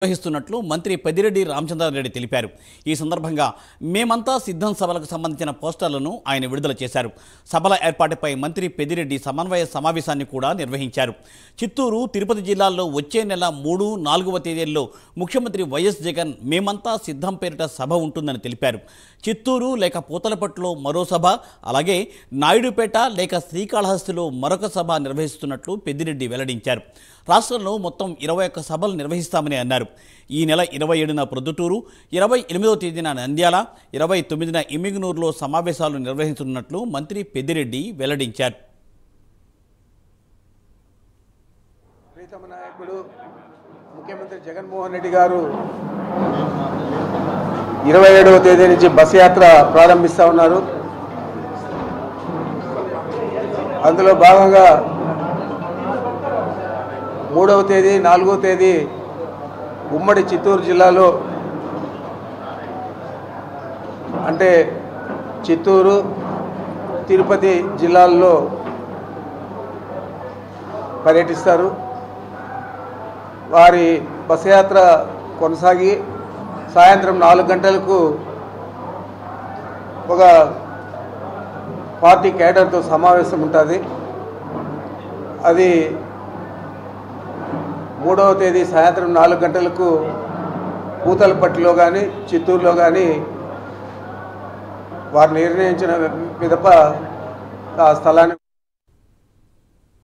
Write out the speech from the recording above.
నిర్వహిస్తున్నట్లు మంత్రి పెద్దిరెడ్డి రామచంద్రారెడ్డి తెలిపారు. ఈ సందర్భంగా మేమంతా సిద్ధం సభలకు సంబంధించిన పోస్టర్లను ఆయన విడుదల చేశారు. సభల ఏర్పాటుపై మంత్రి పెద్దిరెడ్డి సమన్వయ సమావేశాన్ని కూడా నిర్వహించారు. చిత్తూరు, తిరుపతి జిల్లాల్లో వచ్చే నెల 3, 4వ తేదీల్లో ముఖ్యమంత్రి వైఎస్ జగన్ మేమంతా సిద్ధం పేరిట సభ ఉంటుందని తెలిపారు. చిత్తూరు లేక పూతలపట్టులో మరో సభ, అలాగే నాయుడుపేట లేక శ్రీకాళహస్తిలో మరొక సభ నిర్వహిస్తున్నట్లు పెద్దిరెడ్డి వెల్లడించారు. రాష్ట్రంలో మొత్తం 21 సభలు నిర్వహిస్తామని అన్నారు. ఈ నెల 27న ప్రొద్దుటూరు, 28వ తేదీన నంద్యాల, 29న ఇమిగనూరులో సమావేశాలు నిర్వహించనున్నట్లు మంత్రి పెద్దిరెడ్డి వెల్లడించారు. ప్రీతమ నాయకుడు ముఖ్యమంత్రి జగన్మోహన్ రెడ్డి గారు 27వ తేదీ నుంచి బస్ యాత్ర ప్రారంభిస్తూ ఉన్నారు. అందులో భాగంగా 3వ తేదీ, 4వ తేదీ ఉమ్మడి చిత్తూరు జిల్లాలో, అంటే చిత్తూరు, తిరుపతి జిల్లాల్లో పర్యటిస్తారు. వారి బస్ యాత్ర కొనసాగి సాయంత్రం 4 గంటలకు ఒక పార్టీ కేడర్తో సమావేశం ఉంటుంది. అది 3వ తేదీ సాయంత్రం 4 గంటలకు పూతలపట్టులో కానీ చిత్తూరులో కానీ వారు నిర్ణయించిన పిదప ఆ స్థలాన్ని